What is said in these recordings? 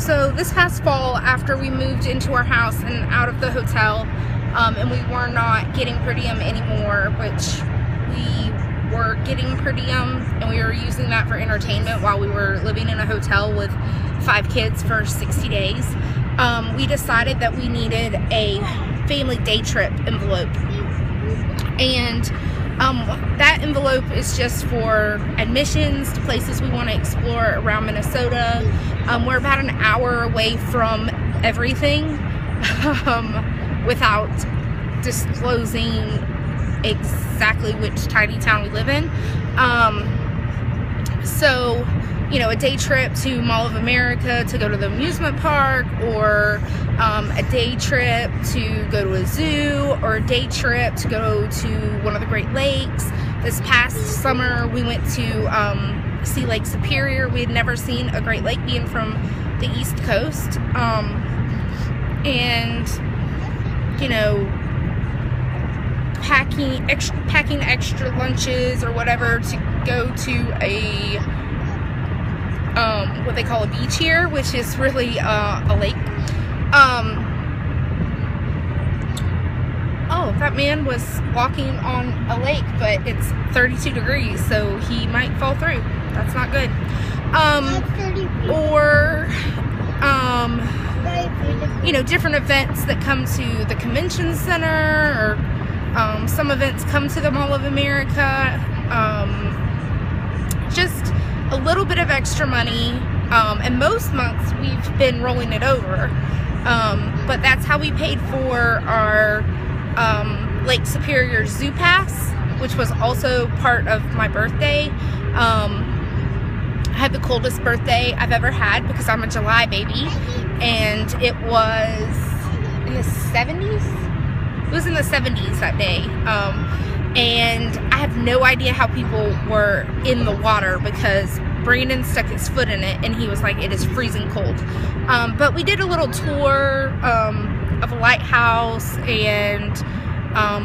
So this past fall, after we moved into our house and out of the hotel, and we were not getting per diem anymore, which we were getting per diem and we were using that for entertainment while we were living in a hotel with 5 kids for 60 days, we decided that we needed a family day trip envelope. And that envelope is just for admissions to places we want to explore around Minnesota. We're about an hour away from everything without disclosing exactly which tiny town we live in. So, you know, a day trip to Mall of America to go to the amusement park, or a day trip to go to a zoo, or a day trip to go to one of the Great Lakes. This past summer we went to see Lake Superior. We had never seen a Great Lake being from the East Coast. And, you know, packing extra lunches or whatever to go to a what they call a beach here, which is really a lake. Oh, that man was walking on a lake, but it's 32 degrees, so he might fall through. That's not good. Or you know, different events that come to the convention center, or some events come to the Mall of America. Just a little bit of extra money, and most months we've been rolling it over, but that's how we paid for our Lake Superior Zoo Pass, which was also part of my birthday. I had the coldest birthday I've ever had because I'm a July baby, and it was in the 70s. It was in the 70s that day, and I have no idea how people were in the water because Brandon stuck his foot in it and he was like, it is freezing cold. But we did a little tour of a lighthouse and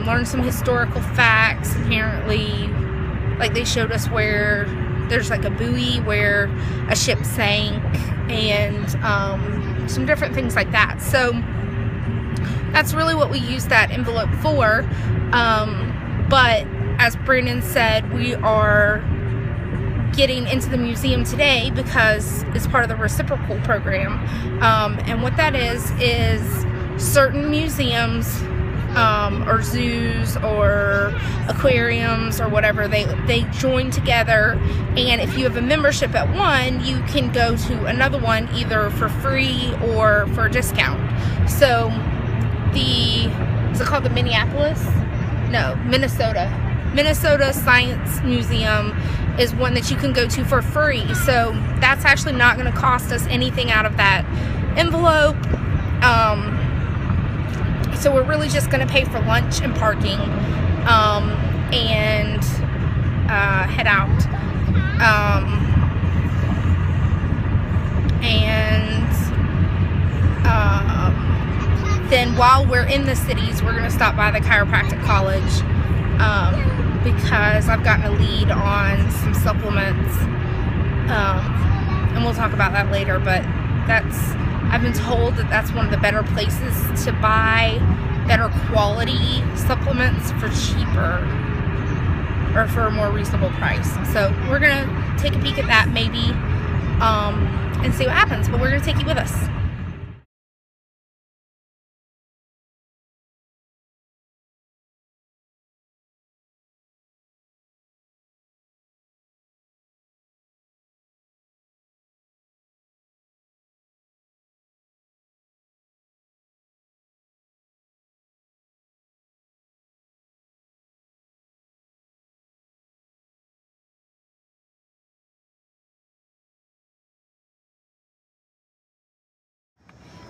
learned some historical facts. Apparently, like, they showed us where there's like a buoy where a ship sank, and some different things like that. So that's really what we used that envelope for. But as Brandon said, we are getting into the museum today because it's part of the reciprocal program. And what that is certain museums or zoos or aquariums or whatever, they join together, and if you have a membership at one, you can go to another one either for free or for a discount. So is it called the Minnesota Science Museum is one that you can go to for free. So that's actually not going to cost us anything out of that envelope. So we're really just going to pay for lunch and parking, and head out. Then while we're in the cities, we're going to stop by the chiropractic college, because I've gotten a lead on some supplements, and we'll talk about that later, but I've been told that that's one of the better places to buy better quality supplements for cheaper, or for a more reasonable price. So we're gonna take a peek at that maybe, and see what happens, but we're gonna take you with us.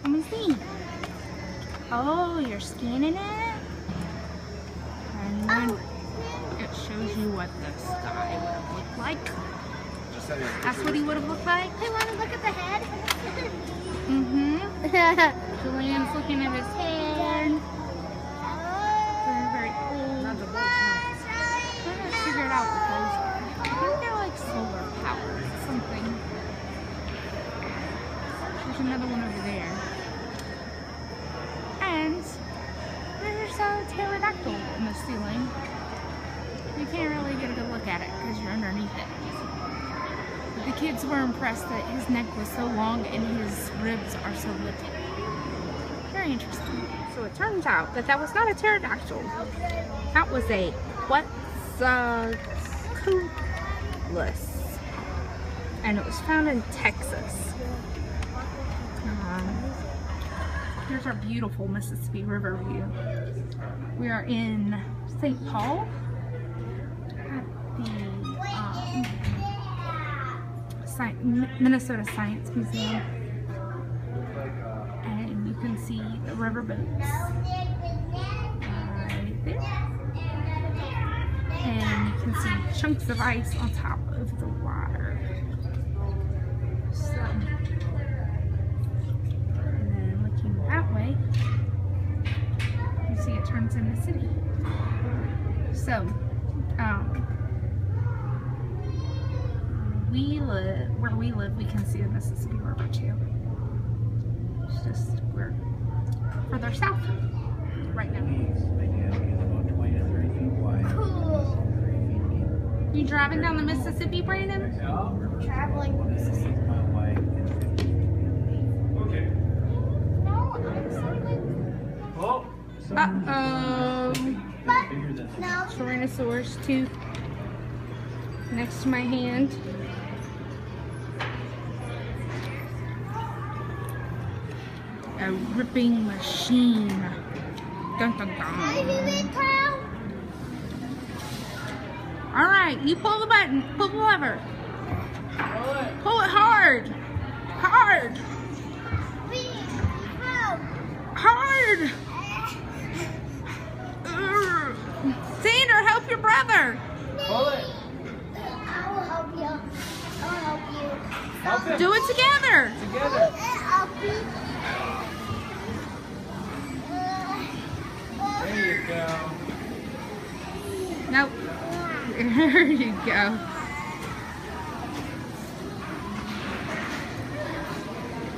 Let me see. Oh, you're scanning it? And then it shows you what the sky would have looked like. That's what he would have looked like? I want to look at the head. Julian's looking at his head. Very, very cool. I'm trying to figure it out what those are. I think they're like solar powered, something. There's another one over there. And there's a pterodactyl in the ceiling. You can't really get a good look at it because you're underneath it. But the kids were impressed that his neck was so long and his ribs are so little. Very interesting. So it turns out that that was not a pterodactyl. That was a Quetzalcoatlus. And it was found in Texas. Here's our beautiful Mississippi River view. We are in St. Paul at the Minnesota Science Museum. And you can see the river boats right there. And you can see chunks of ice on top of the water. So, and then looking that way, you see it turns into the city. So, where we live, we can see the Mississippi River too. It's just, we're further south right now. Cool. You driving down the Mississippi, Brandon? Traveling the Mississippi. Okay. No, I'm Uh-oh. no. Tyrannosaurus tooth next to my hand. A ripping machine. Dun dun dun. Alright, you pull the button. Pull the lever. Pull it hard. Hard. Hard. Xander, help your brother. Pull it. I will help you. I'll help you. Help him. Do it together. Together. There you go. Nope. There you go.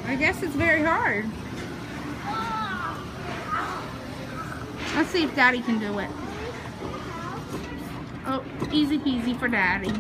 I guess it's very hard. Let's see if Daddy can do it. Oh, easy peasy for Daddy.